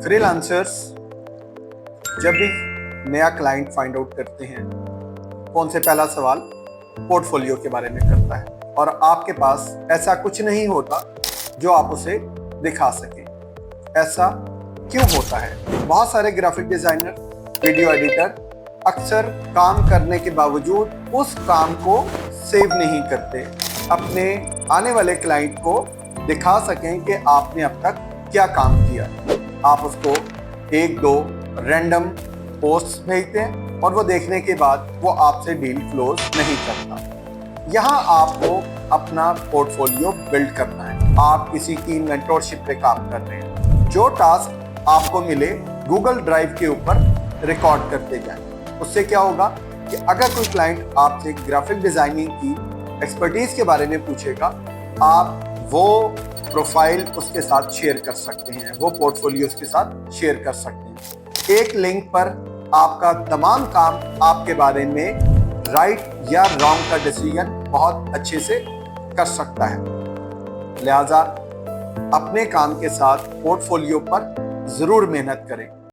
Freelancers जब भी नया क्लाइंट फाइंड आउट करते हैं, कौन से पहला सवाल पोर्टफोलियो के बारे में करता है, और आपके पास ऐसा कुछ नहीं होता जो आप उसे दिखा सकें। ऐसा क्यों होता है? बहुत सारे ग्राफिक डिजाइनर, वीडियो एडिटर अक्सर काम करने के बावजूद उस काम को सेव नहीं करते, अपने आने वाले क्लाइंट को दिखा सकें कि आपने अब तक क्या काम किया। आप उसको एक दो रैंडम पोस्ट्स भेजते हैं और वो देखने के बाद वो आपसे डील क्लोज नहीं करता। यहाँ आपको अपना पोर्टफोलियो बिल्ड करना है। आप किसी की मेंटोरशिप पे काम कर रहे हैं, जो टास्क आपको मिले गूगल ड्राइव के ऊपर रिकॉर्ड करते जाएं। उससे क्या होगा कि अगर कोई क्लाइंट आपसे ग्राफिक डिजाइनिंग की एक्सपर्टीज के बारे में पूछेगा, आप वो प्रोफाइल उसके साथ शेयर कर सकते हैं, वो पोर्टफोलियो उसके साथ शेयर कर सकते हैं। एक लिंक पर आपका तमाम काम आपके बारे में राइट या रॉन्ग का डिसीजन बहुत अच्छे से कर सकता है। लिहाजा अपने काम के साथ पोर्टफोलियो पर जरूर मेहनत करें।